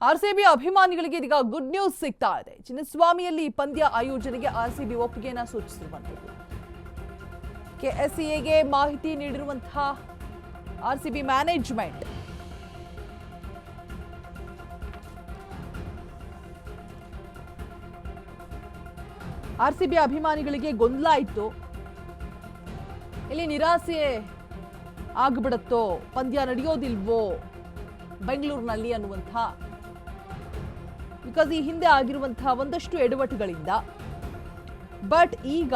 RCB ಅಭಿಮಾನಿಗಳಿಗೆ ಇದೀಗ good news ಸಿಗ್ತಾ ಇದೆ. ಚಿನ್ನಸ್ವಾಮಿಯಲ್ಲಿ ಪಂದ್ಯ ಆಯೋಜನೆಗೆ ಆರ್ಸಿಬಿ ಒಪ್ಪಿಗೆಯನ್ನು ಸೂಚಿಸಿರುವಂತದ್ದು. ಕೆಎಸ್ಸಿಎಗೆ ಮಾಹಿತಿ ನೀಡಿರುವಂತಹ ಆರ್ಸಿಬಿ ಮ್ಯಾನೇಜ್ಮೆಂಟ್ ಆರ್ಸಿಬಿ ಅಭಿಮಾನಿಗಳಿಗೆ ಗೊಂದಲ ಇತ್ತು, ಇಲ್ಲಿ ನಿರಾಸೆ ಆಗ್ಬಿಡತ್ತೋ, ಪಂದ್ಯ ನಡೆಯೋದಿಲ್ವೋ ಬೆಂಗಳೂರಿನಲ್ಲಿ ಅನ್ನುವಂಥ, ಬಿಕಾಸ್ ಈ ಹಿಂದೆ ಆಗಿರುವಂತಹ ಒಂದಷ್ಟು ಎಡವಟ್ಟುಗಳಿಂದ. ಬಟ್ ಈಗ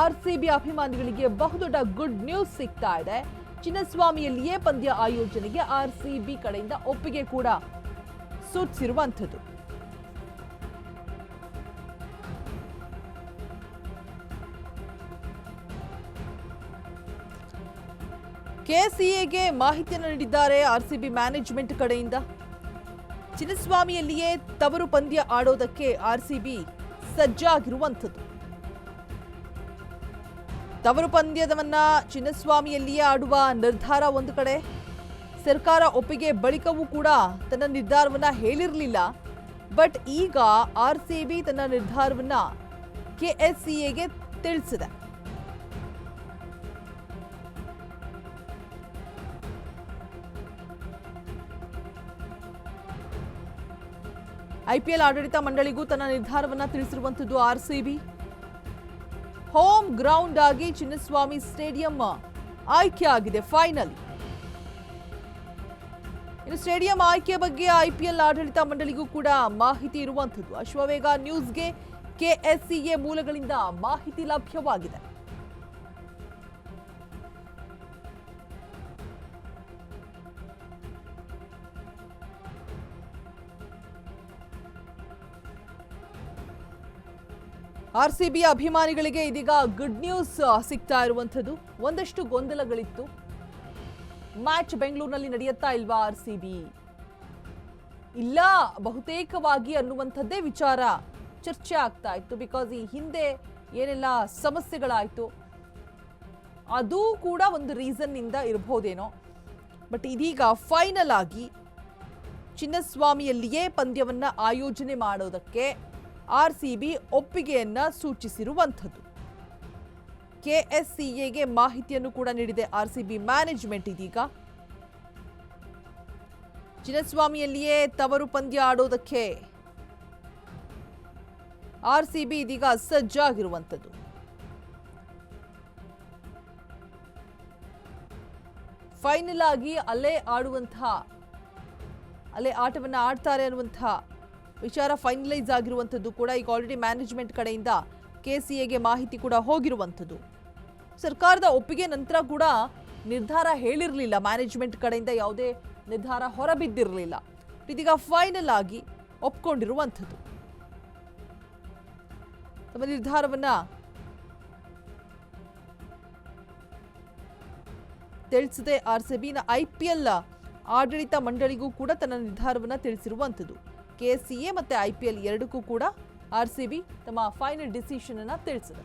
ಆರ್ಸಿಬಿ ಅಭಿಮಾನಿಗಳಿಗೆ ಬಹುದೊಡ್ಡ ಗುಡ್ ನ್ಯೂಸ್ ಸಿಗ್ತಾ ಇದೆ. ಚಿನ್ನಸ್ವಾಮಿಯಲ್ಲಿಯೇ ಪಂದ್ಯ ಆಯೋಜನೆಗೆ ಆರ್ಸಿಬಿ ಕಡೆಯಿಂದ ಒಪ್ಪಿಗೆ ಕೂಡ ಸೂಚಿಸಿರುವಂಥದ್ದು. ಕೆಸಿಎಗೆ ಮಾಹಿತಿಯನ್ನು ನೀಡಿದ್ದಾರೆ ಆರ್ಸಿಬಿ ಮ್ಯಾನೇಜ್ಮೆಂಟ್ ಕಡೆಯಿಂದ. ಚಿನ್ನಸ್ವಾಮಿಯಲ್ಲಿಯೇ ತವರು ಪಂದ್ಯ ಆಡೋದಕ್ಕೆ ಆರ್ಸಿಬಿ ಸಜ್ಜಾಗಿರುವಂಥದ್ದು. ತವರು ಪಂದ್ಯದವನ್ನ ಚಿನ್ನಸ್ವಾಮಿಯಲ್ಲಿಯೇ ಆಡುವ ನಿರ್ಧಾರ ಒಂದು ಕಡೆ. ಸರ್ಕಾರ ಒಪ್ಪಿಗೆ ಬಳಿಕವೂ ಕೂಡ ತನ್ನ ನಿರ್ಧಾರವನ್ನ ಹೇಳಿರಲಿಲ್ಲ. ಬಟ್ ಈಗ ಆರ್ಸಿಬಿ ತನ್ನ ನಿರ್ಧಾರವನ್ನ ಕೆಎಸ್ಸಿಎಗೆ ತಿಳಿಸಿದೆ. ಐಪಿಎಲ್ ಆಡಳಿತ ಮಂಡಳಿಗೂ ತನ್ನ ನಿರ್ಧಾರವನ್ನ ತಿಳಿಸಿರುವಂಥದ್ದು ಆರ್ಸಿಬಿ. ಹೋಮ್ ಗ್ರೌಂಡ್ ಆಗಿ ಚಿನ್ನಸ್ವಾಮಿ ಸ್ಟೇಡಿಯಂ ಆಯ್ಕೆ ಆಗಿದೆ ಫೈನಲ್. ಇನ್ನು ಸ್ಟೇಡಿಯಂ ಆಯ್ಕೆ ಬಗ್ಗೆ ಐಪಿಎಲ್ ಆಡಳಿತ ಮಂಡಳಿಗೂ ಕೂಡ ಮಾಹಿತಿ ಇರುವಂಥದ್ದು. ಅಶ್ವವೇಗ ನ್ಯೂಸ್ಗೆ ಕೆಎಸ್ಸಿಎ ಮೂಲಗಳಿಂದ ಮಾಹಿತಿ ಲಭ್ಯವಾಗಿದೆ. ಆರ್ಸಿಬಿ ಅಭಿಮಾನಿಗಳಿಗೆ ಇದೀಗ ಗುಡ್ ನ್ಯೂಸ್ ಸಿಗ್ತಾ ಇರುವಂಥದ್ದು. ಒಂದಷ್ಟು ಗೊಂದಲಗಳಿತ್ತು. ಮ್ಯಾಚ್ ಬೆಂಗಳೂರಿನಲ್ಲಿ ನಡೆಯುತ್ತಾ ಇಲ್ವಾ ಆರ್ಸಿಬಿ, ಇಲ್ಲ ಬಹುತೇಕವಾಗಿ ಅನ್ನುವಂಥದ್ದೇ ವಿಚಾರ ಚರ್ಚೆ ಆಗ್ತಾ ಇತ್ತು. ಬಿಕಾಸ್ ಈ ಹಿಂದೆ ಏನೆಲ್ಲ ಸಮಸ್ಯೆಗಳಾಯಿತು ಅದು ಕೂಡ ಒಂದು ರೀಸನ್ ಇಂದ ಇರಬಹುದೇನೋ. ಬಟ್ ಇದೀಗ ಫೈನಲ್ ಆಗಿ ಚಿನ್ನಸ್ವಾಮಿಯಲ್ಲಿಯೇ ಪಂದ್ಯವನ್ನ ಆಯೋಜನೆ ಮಾಡೋದಕ್ಕೆ ಆರ್ಸಿಬಿ ಒಪ್ಪಿಗೆಯನ್ನ ಸೂಚಿಸಿರುವಂಥದ್ದು. ಕೆಎಸ್ಸಿಎಗೆ ಮಾಹಿತಿಯನ್ನು ಕೂಡ ನೀಡಿದೆ ಆರ್ಸಿಬಿ ಮ್ಯಾನೇಜ್ಮೆಂಟ್. ಇದೀಗ ಚಿನ್ನಸ್ವಾಮಿಯಲ್ಲಿಯೇ ತವರು ಪಂದ್ಯ ಆಡೋದಕ್ಕೆ ಆರ್ಸಿಬಿ ಇದೀಗ ಸಜ್ಜಾಗಿರುವಂಥದ್ದು. ಫೈನಲ್ ಆಗಿ ಅಲ್ಲೇ ಆಟವನ್ನ ಆಡ್ತಾರೆ ಅನ್ನುವಂತಹ ವಿಚಾರ ಫೈನಲೈಸ್ ಆಗಿರುವಂಥದ್ದು ಕೂಡ ಈಗ ಆಲ್ರೆಡಿ ಮ್ಯಾನೇಜ್ಮೆಂಟ್ ಕಡೆಯಿಂದ ಕೆಸಿಎಗೆ ಮಾಹಿತಿ ಕೂಡ ಹೋಗಿರುವಂಥದ್ದು. ಸರ್ಕಾರದ ಒಪ್ಪಿಗೆ ನಂತರ ಕೂಡ ನಿರ್ಧಾರ ಹೇಳಿರಲಿಲ್ಲ, ಮ್ಯಾನೇಜ್ಮೆಂಟ್ ಕಡೆಯಿಂದ ಯಾವುದೇ ನಿರ್ಧಾರ ಹೊರಬಿದ್ದಿರಲಿಲ್ಲ. ಇದೀಗ ಫೈನಲ್ ಆಗಿ ಒಪ್ಕೊಂಡಿರುವಂಥದ್ದು. ತಮ್ಮ ನಿರ್ಧಾರವನ್ನ ತಿಳಿಸಿದೆ ಆರ್ಸಿಬಿನ. ಐಪಿಎಲ್ ಆಡಳಿತ ಮಂಡಳಿಗೂ ಕೂಡ ತನ್ನ ನಿರ್ಧಾರವನ್ನ ತಿಳಿಸಿರುವಂಥದ್ದು. ಕೆಸಿಎ ಮತ್ತೆ ಐಪಿಎಲ್ ಎರಡಕ್ಕೂ ಕೂಡ ಆರ್ಸಿಬಿ ತಮ್ಮ ಫೈನಲ್ ಡಿಸಿಷನ್ ಅನ್ನ ತಿಳಿಸಿದೆ.